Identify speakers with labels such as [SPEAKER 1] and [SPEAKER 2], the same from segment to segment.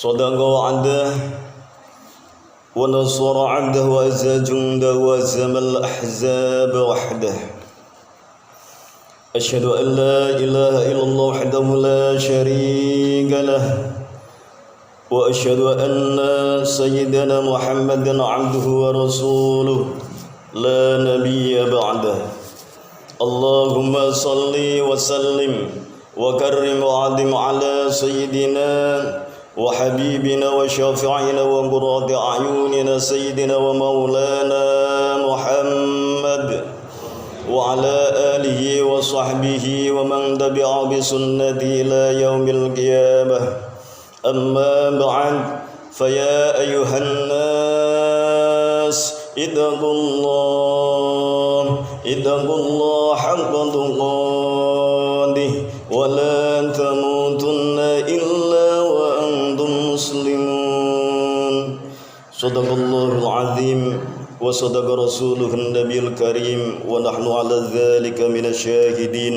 [SPEAKER 1] صدق وعده ونصر عبده وأعز جنده وهزم الأحزاب وحده. أشهد أن لا إله إلا الله وحده لا شريك له، وأشهد أن سيدنا محمدا عبده ورسوله لا نبي بعده. اللهم صل وسلم وكرم وعظم على سيدنا وحبيبنا وشافعنا وقرة أعيننا سيدنا ومولانا محمد وعلى آله وصحبه ومن تبع بسنته إلى يوم القيامة. أما بعد، فيا أيها الناس اتقوا الله حق تقاته ولا تموتن إلا وأنتم مسلمون. صدق الله العظيم وصدق رسوله النبي الكريم ونحن على ذلك من الشاهدين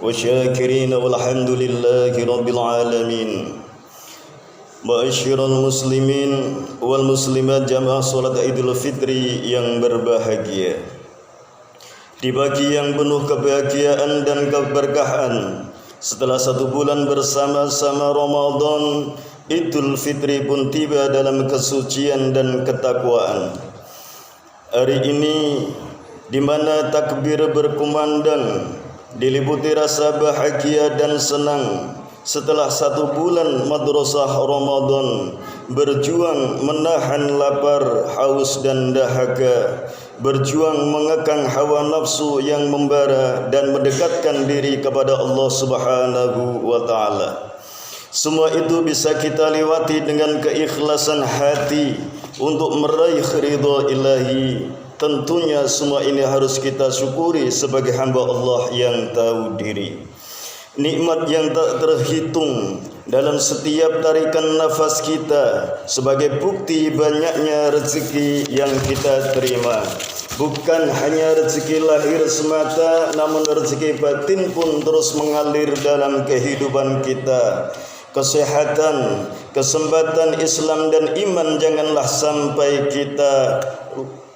[SPEAKER 1] والشاكرين والحمد لله رب العالمين. Ma'asyiral muslimin wal muslimat jamaah salat Idul Fitri yang berbahagia. Di pagi yang penuh kebahagiaan dan keberkahan, setelah 1 bulan bersama-sama Ramadan, Idul Fitri pun tiba dalam kesucian dan ketakwaan. Hari ini di mana takbir berkumandang, diliputi rasa bahagia dan senang setelah 1 bulan madrasah Ramadan berjuang menahan lapar, haus dan dahaga, berjuang mengekang hawa nafsu yang membara dan mendekatkan diri kepada Allah Subhanahu wa taala. Semua itu bisa kita lewati dengan keikhlasan hati untuk meraih ridha ilahi. Tentunya semua ini harus kita syukuri sebagai hamba Allah yang tahu diri. Nikmat yang tak terhitung dalam setiap tarikan nafas kita sebagai bukti banyaknya rezeki yang kita terima. Bukan hanya rezeki lahir semata, namun rezeki batin pun terus mengalir dalam kehidupan kita. Kesehatan, kesempatan Islam dan iman janganlah sampai kita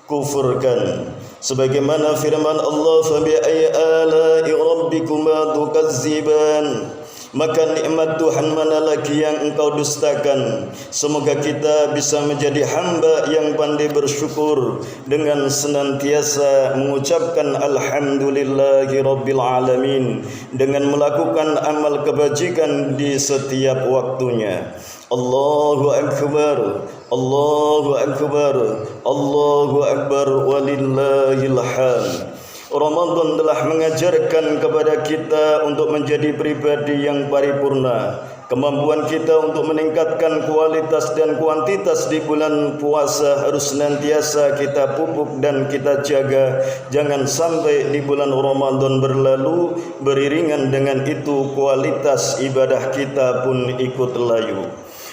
[SPEAKER 1] kufurkan. Sebagaimana firman Allah, "Fabi ayyi ala'i rabbikuma tukazziban?" Maka nikmat Tuhan mana lagi yang engkau dustakan? Semoga kita bisa menjadi hamba yang pandai bersyukur dengan senantiasa mengucapkan alhamdulillahi rabbil alamin, dengan melakukan amal kebajikan di setiap waktunya. Allahu akbar, Allahu akbar, Allahu akbar, walillahil hamd. Ramadan telah mengajarkan kepada kita untuk menjadi pribadi yang paripurna. Kemampuan kita untuk meningkatkan kualitas dan kuantitas di bulan puasa harus senantiasa kita pupuk dan kita jaga. Jangan sampai di bulan Ramadan berlalu, beriringan dengan itu kualitas ibadah kita pun ikut layu.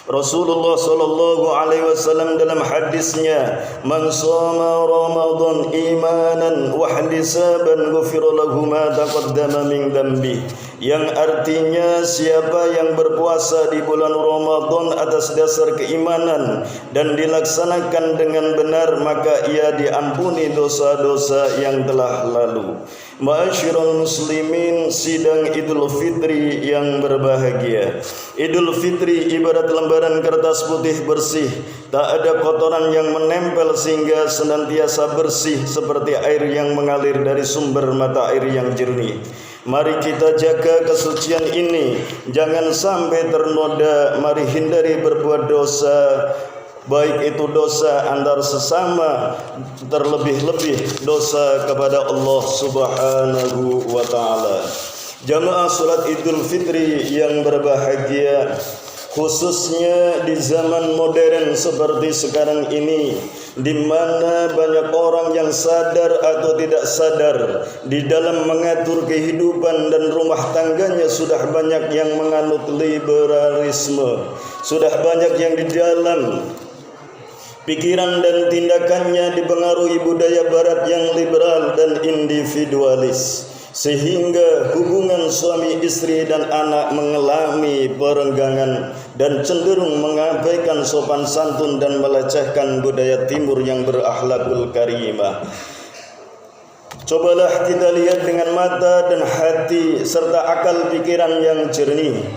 [SPEAKER 1] Rasulullah sallallahu alaihi wasallam dalam hadisnya, "Man shoma Ramadan imanan wa ihtisaban ghufira lahu ma taqaddama min dhanbi." Yang artinya siapa yang berpuasa di bulan Ramadan atas dasar keimanan dan dilaksanakan dengan benar, maka ia diampuni dosa-dosa yang telah lalu. Ma'asyiral muslimin, sidang Idul Fitri yang berbahagia. Idul Fitri ibarat lembaran kertas putih bersih, tak ada kotoran yang menempel sehingga senantiasa bersih seperti air yang mengalir dari sumber mata air yang jernih. Mari kita jaga kesucian ini, jangan sampai ternoda. Mari hindari berbuat dosa, baik itu dosa antar sesama, terlebih-lebih dosa kepada Allah Subhanahu wa taala. Jamaah salat Idul Fitri yang berbahagia, khususnya di zaman modern seperti sekarang ini, di mana banyak orang yang sadar atau tidak sadar di dalam mengatur kehidupan dan rumah tangganya sudah banyak yang menganut liberalisme, sudah banyak yang di dalam pikiran dan tindakannya dipengaruhi budaya barat yang liberal dan individualis. sehingga hubungan suami istri dan anak mengalami perenggangan dan cenderung mengabaikan sopan santun dan melecehkan budaya timur yang berakhlakul karimah. Cobalah kita lihat dengan mata dan hati serta akal pikiran yang jernih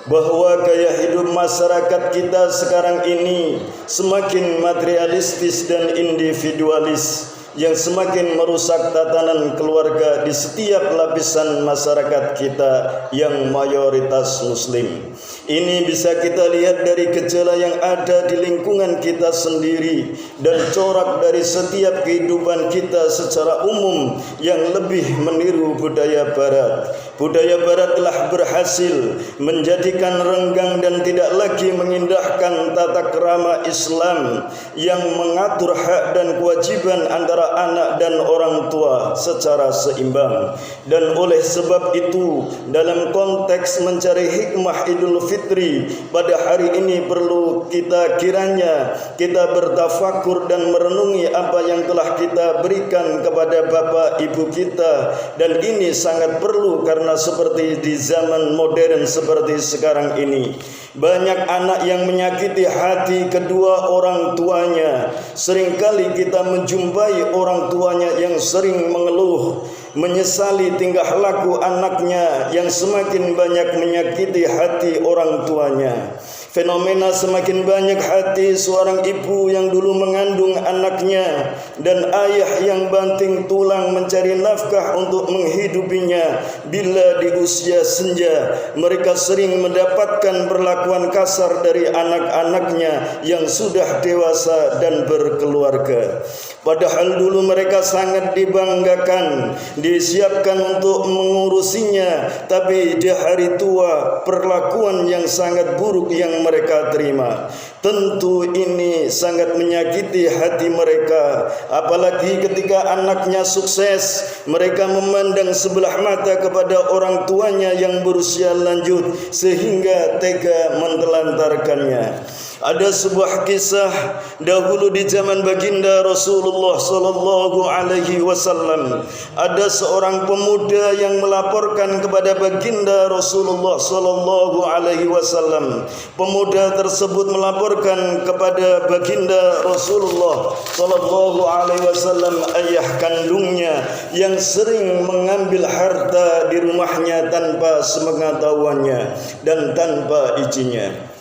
[SPEAKER 1] bahwa gaya hidup masyarakat kita sekarang ini semakin materialistis dan individualis yang semakin merusak tatanan keluarga di setiap lapisan masyarakat kita yang mayoritas muslim. Ini bisa kita lihat dari gejala yang ada di lingkungan kita sendiri dan corak dari setiap kehidupan kita secara umum yang lebih meniru budaya barat. Budaya barat telah berhasil menjadikan renggang dan tidak lagi mengindahkan tata krama Islam yang mengatur hak dan kewajiban antara anak dan orang tua secara seimbang. Dan oleh sebab itu, dalam konteks mencari hikmah Idul Fitri pada hari ini perlu kita kiranya kita bertafakur dan merenungi apa yang telah kita berikan kepada bapak ibu kita, dan ini sangat perlu karena seperti di zaman modern seperti sekarang ini banyak anak yang menyakiti hati kedua orang tuanya. Seringkali kita menjumpai orang tuanya yang sering mengeluh, menyesali tingkah laku anaknya yang semakin banyak menyakiti hati orang tuanya. Fenomena semakin banyak hati seorang ibu yang dulu mengandung anaknya dan ayah yang banting tulang mencari nafkah untuk menghidupinya. Bila di usia senja mereka sering mendapatkan perlakuan kasar dari anak-anaknya yang sudah dewasa dan berkeluarga. Padahal dulu mereka sangat dibanggakan, disiapkan untuk mengurusinya, tapi di hari tua perlakuan yang sangat buruk yang mereka terima. Tentu ini sangat menyakiti hati mereka, apalagi ketika anaknya sukses, mereka memandang sebelah mata kepada orang tuanya yang berusia lanjut sehingga tega menelantarkannya. Ada sebuah kisah dahulu di zaman baginda Rasulullah sallallahu alaihi wasallam. Ada seorang pemuda yang melaporkan kepada baginda Rasulullah sallallahu alaihi wasallam. Pemuda tersebut melaporkan kepada baginda Rasulullah sallallahu alaihi wasallam ayah kandungnya yang sering mengambil harta di rumahnya tanpa sepengetahuannya dan tanpa izinnya.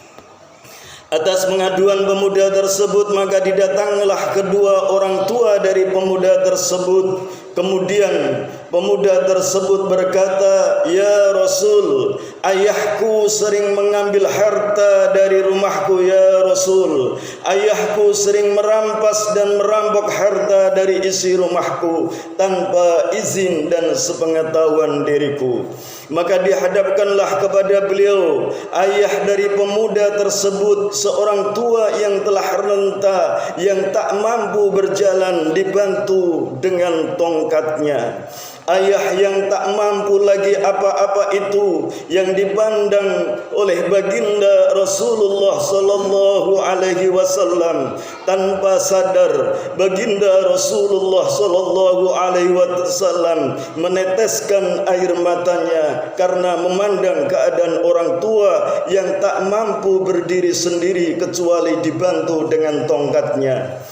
[SPEAKER 1] Atas pengaduan pemuda tersebut, maka didatanglah kedua orang tua dari pemuda tersebut. Kemudian pemuda tersebut berkata, "Ya Rasul, ayahku sering mengambil harta dari rumahku ya Rasul. Ayahku sering merampas dan merampok harta dari isi rumahku tanpa izin dan sepengetahuan diriku." Maka dihadapkanlah kepada beliau ayah dari pemuda tersebut, seorang tua yang telah renta, yang tak mampu berjalan, dibantu dengan tongkatnya. Ayah yang tak mampu lagi apa-apa itu yang dipandang oleh baginda Rasulullah sallallahu alaihi wasallam. Tanpa sadar baginda Rasulullah sallallahu alaihi wasallam meneteskan air matanya karena memandang keadaan orang tua yang tak mampu berdiri sendiri kecuali dibantu dengan tongkatnya.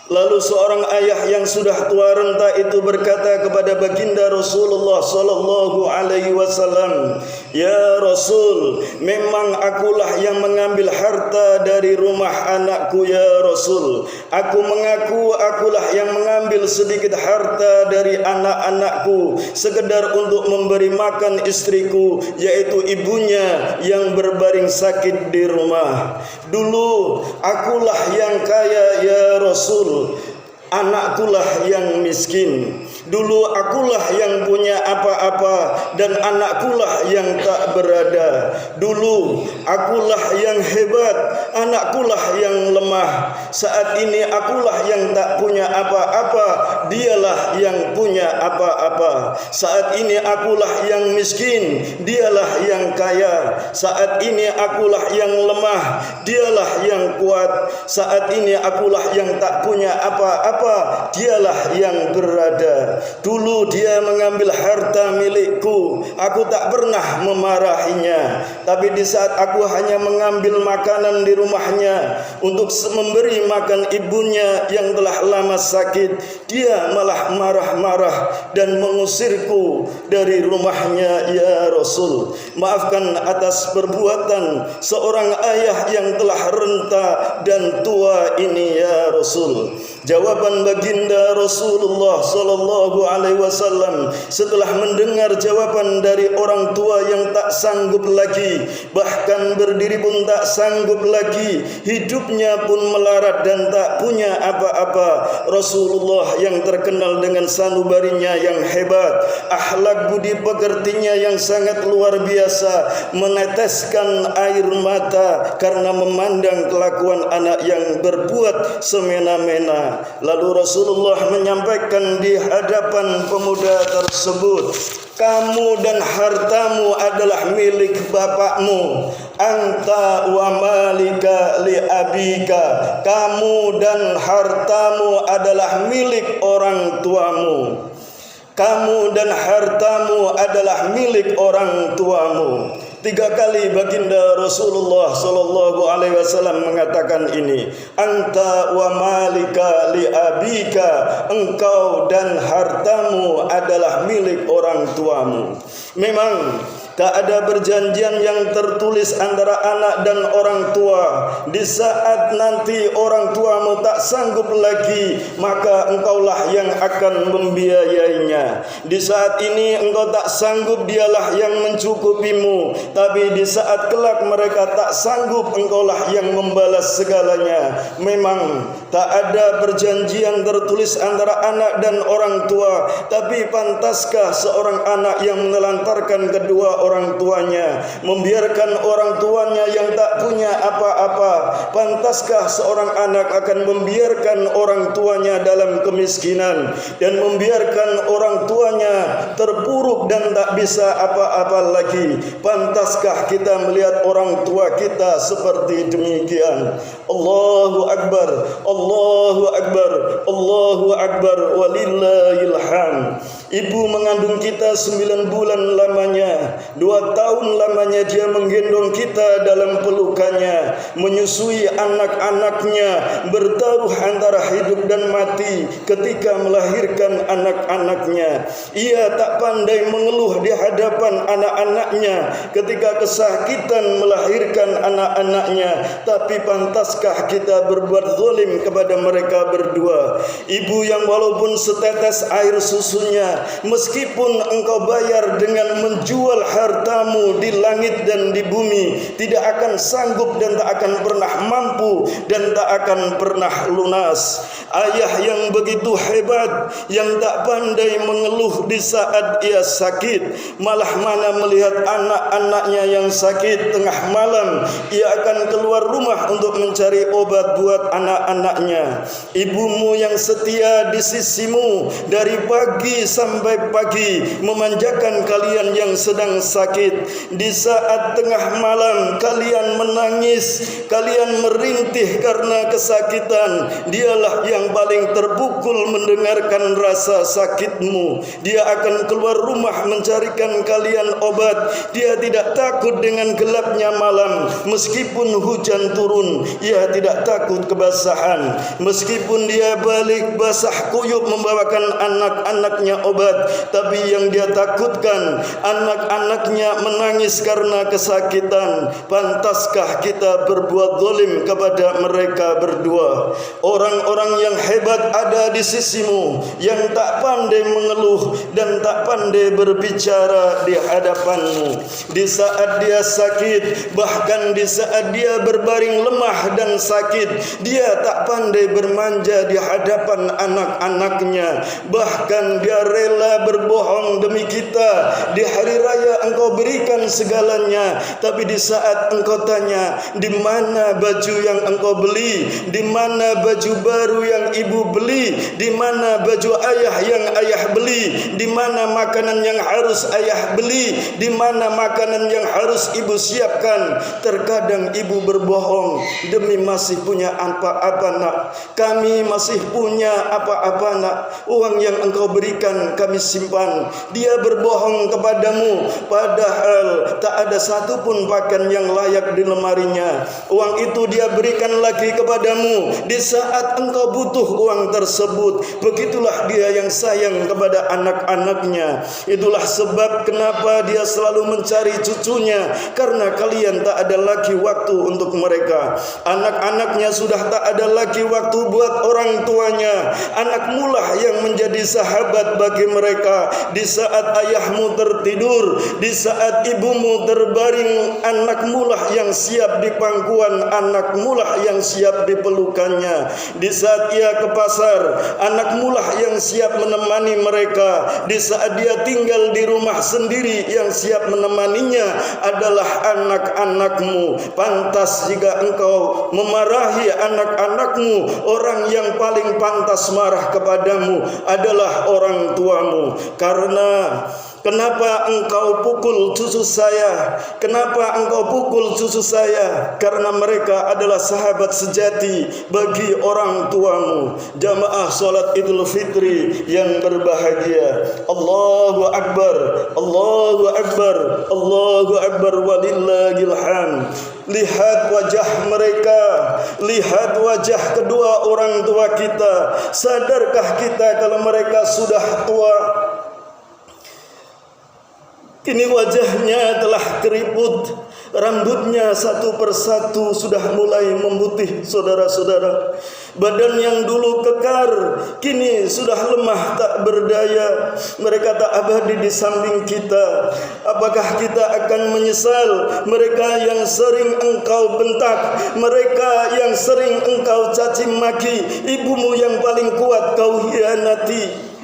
[SPEAKER 1] Lalu seorang ayah yang sudah tua renta itu berkata kepada baginda Rasulullah sallallahu alaihi wasallam, "Ya Rasul, memang akulah yang mengambil harta dari rumah anakku ya Rasul. Aku mengaku akulah yang mengambil sedikit harta dari anak-anakku sekedar untuk memberi makan istriku, yaitu ibunya yang berbaring sakit di rumah. Dulu akulah yang kaya ya Rasul, anakkulah yang miskin. Dulu akulah yang punya apa-apa dan anakkulah yang tak berada. Dulu akulah yang hebat, anakkulah yang lemah. Saat ini akulah yang tak punya apa-apa, dialah yang punya apa-apa. Saat ini akulah yang miskin, dialah yang kaya. Saat ini akulah yang lemah, dialah yang kuat. Saat ini akulah yang tak punya apa-apa, dialah yang berada. Dulu dia mengambil harta milikku, aku tak pernah memarahinya. Tapi di saat aku hanya mengambil makanan di rumahnya untuk memberi makan ibunya yang telah lama sakit, dia malah marah-marah dan mengusirku dari rumahnya, ya Rasul. Maafkan atas perbuatan seorang ayah yang telah renta dan tua ini, ya Rasul. Jawaban baginda Rasulullah sallallahu alaihi wasallam setelah mendengar jawaban dari orang tua yang tak sanggup lagi, bahkan berdiri pun tak sanggup lagi, hidupnya pun melarat dan tak punya apa-apa, Rasulullah yang terkenal dengan sanubarinya yang hebat, akhlak budi pekertinya yang sangat luar biasa, meneteskan air mata karena memandang kelakuan anak yang berbuat semena-mena. Lalu Rasulullah menyampaikan di hadapan pemuda tersebut, kamu dan hartamu adalah milik bapakmu. Anta wa malika li abika. Kamu dan hartamu adalah milik orang tuamu. Kamu dan hartamu adalah milik orang tuamu. 3 kali baginda Rasulullah sallallahu alaihi wasallam mengatakan ini. Anta wa malika li abika. Engkau dan hartamu adalah milik orang tuamu. Memang tak ada perjanjian yang tertulis antara anak dan orang tua. Di saat nanti orang tuamu tak sanggup lagi, maka engkaulah yang akan membiayainya. Di saat ini engkau tak sanggup, dialah yang mencukupimu. Tapi di saat kelak mereka tak sanggup, engkaulah yang membalas segalanya. Memang tak ada perjanjian tertulis antara anak dan orang tua. Tapi pantaskah seorang anak yang menelantarkan kedua orang tuanya, membiarkan orang tuanya yang tak punya apa-apa? Pantaskah seorang anak akan membiarkan orang tuanya dalam kemiskinan dan membiarkan orang tuanya terpuruk dan tak bisa apa-apa lagi? Pantaskah kita melihat orang tua kita seperti demikian? Allahu Akbar, Allahu Akbar, Allahu Akbar, walillahil hamd. Ibu mengandung kita 9 bulan lamanya, 2 tahun lamanya dia menggendong kita dalam pelukannya, menyusui anak-anaknya, bertaruh antara hidup dan mati ketika melahirkan anak-anaknya. Ia tak pandai mengeluh di hadapan anak-anaknya ketika kesakitan melahirkan anak-anaknya. Tapi pantaskah kita berbuat zalim kepada mereka berdua? Ibu yang walaupun setetes air susunya, meskipun engkau bayar dengan menjual hartamu di langit dan di bumi, tidak akan sanggup dan tak akan pernah mampu dan tak akan pernah lunas. Ayah yang begitu hebat, yang tak pandai mengeluh di saat ia sakit, malah mana melihat anak-anaknya yang sakit tengah malam, ia akan keluar rumah untuk mencari obat buat anak-anaknya. Ibumu yang setia di sisimu dari pagi sampai pagi, memanjakan kalian yang sedang sakit. Di saat tengah malam kalian menangis, kalian merintih karena kesakitan, dialah yang paling terpukul mendengarkan rasa sakitmu. Dia akan keluar rumah mencarikan kalian obat. Dia tidak takut dengan gelapnya malam, meskipun hujan turun, ia tidak takut kebasahan. Meskipun dia balik basah kuyup membawakan anak-anaknya obat, tapi yang dia takutkan anak-anaknya menangis karena kesakitan. Pantaskah kita berbuat zalim kepada mereka berdua? Orang-orang yang hebat ada di sisimu, yang tak pandai mengeluh dan tak pandai berbicara di hadapanmu. Di saat dia sakit, bahkan di saat dia berbaring lemah dan sakit, dia tak pandai bermanja di hadapan anak-anaknya. Bahkan dia rela berbohong demi kita. Di hari raya engkau berikan segalanya, tapi di saat engkau tanya, di mana baju yang engkau beli, di mana baju baru yang ibu beli, di mana baju ayah yang ayah beli, di mana makanan yang harus ayah beli, di mana makanan yang harus ibu siapkan, Terkadang ibu berbohong demi masih punya apa-apa nak. Kami masih punya apa-apa nak. Uang yang engkau berikan kami simpan. Dia berbohong kepadamu, padahal tak ada satupun pakaian yang layak di lemarinya. Uang itu dia berikan lagi kepadamu di saat engkau butuh uang tersebut. Begitulah dia yang sayang kepada anak-anaknya. Itulah sebab kenapa dia selalu mencari cucunya, karena kalian tak ada lagi waktu untuk mereka. Anak-anaknya sudah tak ada lagi waktu buat orang tuanya. Anakmu lah yang menjadi sahabat bagi mereka. Di saat ayahmu tertidur, di saat ibumu terbaring, anakmu lah yang siap di pangkuan, anakmu lah yang siap di pelukannya. Di saat ia ke pasar, anakmu lah yang siap menemani mereka. Di saat dia tinggal di rumah sendiri, yang siap menemaninya adalah anak-anakmu. Pantas jika engkau memarahi anak-anakmu, orang yang paling pantas marah kepadamu adalah orang tuamu. Karena kenapa engkau pukul cucu saya? Kenapa engkau pukul cucu saya? Karena mereka adalah sahabat sejati bagi orang tuamu. Jamaah salat Idul Fitri yang berbahagia, Allahu Akbar, Allahu Akbar, Allahu Akbar, walillahil hamd. Lihat wajah mereka, lihat wajah kedua orang tua kita. Sadarkah kita kalau mereka sudah tua? Kini wajahnya telah keriput, rambutnya satu persatu sudah mulai memutih, saudara-saudara. Badan yang dulu kekar kini sudah lemah tak berdaya. Mereka tak abadi di samping kita. Apakah kita akan menyesal? Mereka yang sering engkau bentak, mereka yang sering engkau caci maki, ibumu yang paling kuat kau hianati,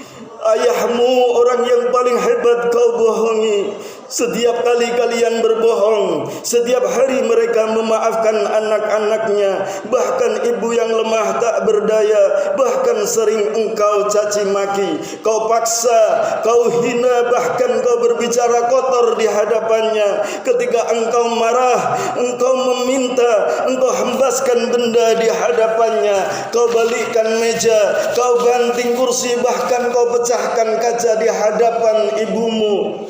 [SPEAKER 1] ayahmu orang yang paling hebat kau bohongi. Setiap kali kalian berbohong, setiap hari mereka memaafkan anak-anaknya. Bahkan ibu yang lemah tak berdaya, bahkan sering engkau caci maki, kau paksa, kau hina, bahkan kau berbicara kotor di hadapannya. Ketika engkau marah, engkau meminta, engkau hembaskan benda di hadapannya, kau balikkan meja, kau banting kursi, bahkan kau pecahkan kaca di hadapan ibumu.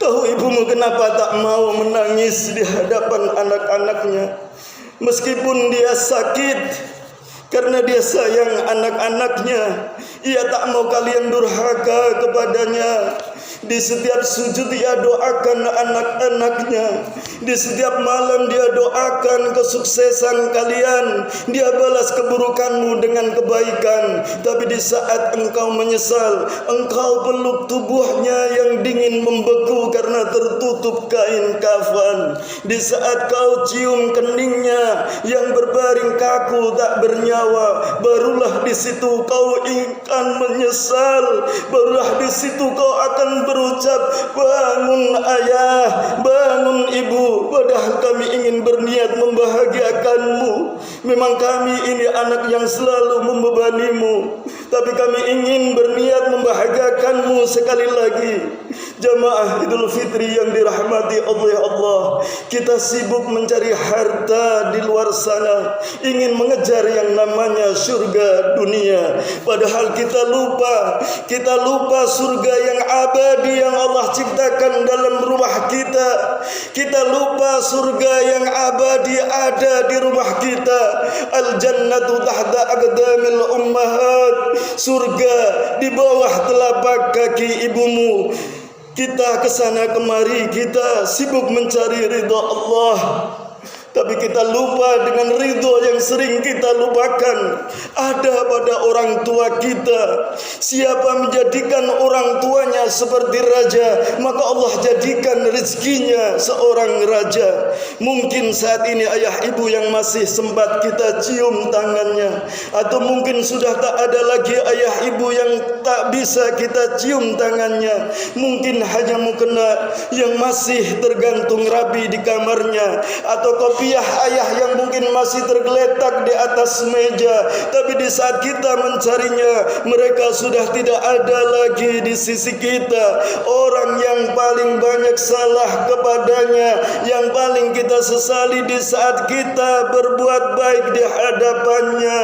[SPEAKER 1] Tahu ibumu kenapa tak mau menangis di hadapan anak-anaknya? Meskipun dia sakit, karena dia sayang anak-anaknya, ia tak mau kalian durhaka kepadanya. Di setiap sujud dia doakan anak-anaknya. Di setiap malam dia doakan kesuksesan kalian. Dia balas keburukanmu dengan kebaikan. Tapi di saat engkau menyesal, engkau peluk tubuhnya yang dingin membeku karena tertutup kain kafan. Di saat kau cium keningnya yang berbaring kaku tak bernyawa, barulah di situ kau akan menyesal. Barulah di situ kau akan berucap, bangun ayah, bangun ibu. Padahal kami ingin berniat membahagiakanmu. Memang kami ini anak yang selalu membebanimu, tapi kami ingin berniat membahagiakanmu sekali lagi. Jamaah Idul Fitri yang dirahmati oleh Allah, kita sibuk mencari harta di luar sana, ingin mengejar yang namanya surga dunia. Padahal kita lupa surga yang abadi yang Allah ciptakan dalam rumah kita. Kita lupa surga yang abadi ada di rumah kita. Al-jannatu tahta aqdamil ummahat. Surga di bawah telapak kaki ibumu. Kita kesana kemari, kita sibuk mencari ridha Allah, tapi kita lupa dengan ridho yang sering kita lupakan ada pada orang tua kita. Siapa menjadikan orang tuanya seperti raja, maka Allah jadikan rezekinya seorang raja. Mungkin saat ini ayah ibu yang masih sempat kita cium tangannya, atau mungkin sudah tak ada lagi ayah ibu yang tak bisa kita cium tangannya. Mungkin hanya mukena yang masih tergantung rapi di kamarnya, atau kau kopiah ayah yang mungkin masih tergeletak di atas meja, tapi di saat kita mencarinya, mereka sudah tidak ada lagi di sisi kita. Orang yang paling banyak salah kepadanya, yang paling kita sesali di saat kita berbuat baik di hadapannya,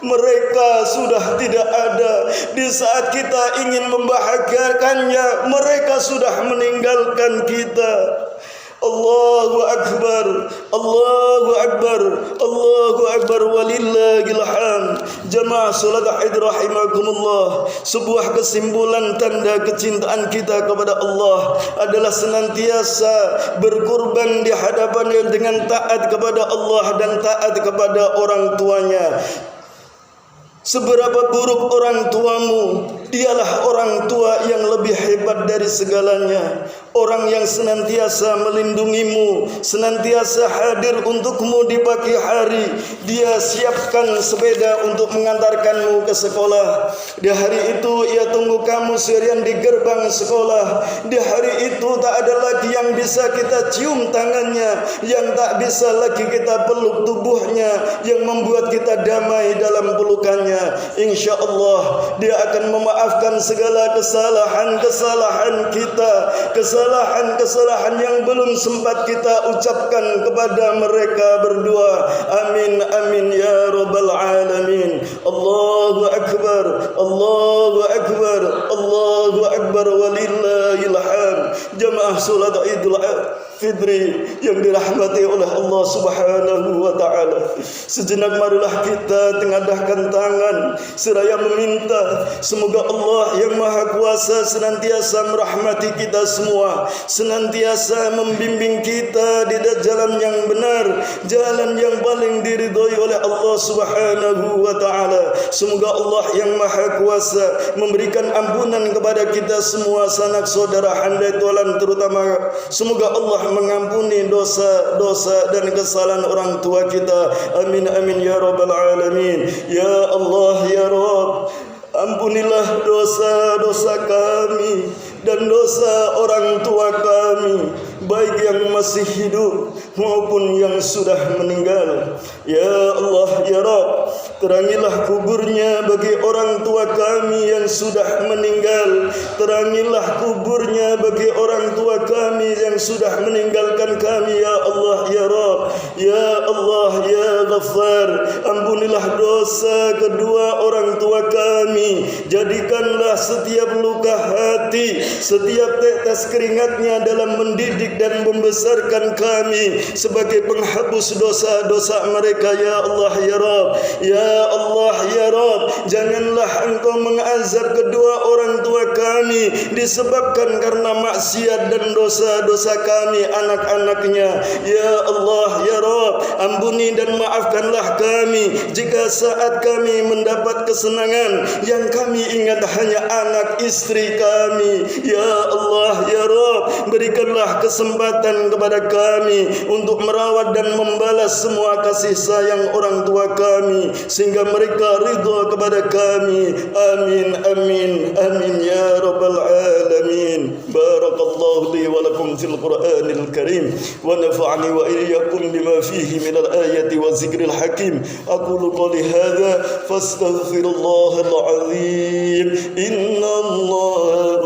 [SPEAKER 1] mereka sudah tidak ada. Di saat kita ingin membahagiakannya, mereka sudah meninggalkan kita. Allahu Akbar, Allahu Akbar, Allahu Akbar, walillahil hamd. Jamaah salat Id rahimakumullah, sebuah kesimpulan tanda kecintaan kita kepada Allah adalah senantiasa berkorban di hadapannya dengan taat kepada Allah dan taat kepada orang tuanya. Seberapa buruk orang tuamu, dialah orang tua yang lebih hebat dari segalanya. Orang yang senantiasa melindungimu, senantiasa hadir untukmu di pagi hari. Dia siapkan sepeda untuk mengantarkanmu ke sekolah. Di hari itu ia tunggu kamu seharian di gerbang sekolah. Di hari itu tak ada lagi yang bisa kita cium tangannya, yang tak bisa lagi kita peluk tubuhnya, yang membuat kita damai dalam pelukannya. Insya Allah dia akan memaafkan segala kesalahan kita, kesalahan yang belum sempat kita ucapkan kepada mereka berdua. Amin amin ya rabbal alamin. Allahu Akbar, Allahu Akbar, Allahu Akbar, walillahil hamd. Jamaah salat Idul Fitri yang dirahmati oleh Allah Subhanahu wa taala, sejenak marilah kita tengadahkan tangan seraya meminta semoga Allah yang Maha Kuasa senantiasa merahmati kita semua, senantiasa membimbing kita di jalan yang benar, jalan yang paling diridhoi oleh Allah Subhanahu wa taala. Semoga Allah yang Maha Kuasa memberikan ampunan kepada kita semua sanak saudara handai tolan terutama. Semoga Allah mengampuni dosa-dosa dan kesalahan orang tua kita. Amin amin ya rabbal alamin. Ya Allah ya Rabb, ampunilah dosa-dosa kami dan dosa orang tua kami, baik yang masih hidup maupun yang sudah meninggal. Ya Allah ya Rabb, terangilah kuburnya bagi orang tua kami yang sudah meninggal. Terangilah kuburnya bagi orang tua kami yang sudah meninggalkan kami. Ya Allah ya Rabb, ya Allah ya Ghaffar, ampunilah dosa kedua orang tua kami. Jadikanlah setiap luka hati, setiap tetes keringatnya dalam mendidik dan membesarkan kami sebagai penghapus dosa-dosa mereka. Ya Allah ya Rabb, ya Allah ya Rabb, janganlah Engkau mengazab kedua orang tua kami disebabkan karena maksiat dan dosa-dosa kami anak-anaknya. Ya Allah ya Rabb, ampuni dan maafkanlah kami jika saat kami mendapat kesenangan yang kami ingat hanya anak istri kami. Ya Allah ya Rabb, berikanlah kesempatan kepada kami untuk merawat dan membalas semua kasih sayang orang tua kami sehingga mereka ridha kepada kami. Amin amin amin ya rabbal alamin. Barakallahu li wa lakum fil Qur'anil Karim wa nafa'ani wa iyyakum bima fihi minal ayati wa zikril hakim. Aqulu qali hadza fastaghfirullahal azim. Innallaha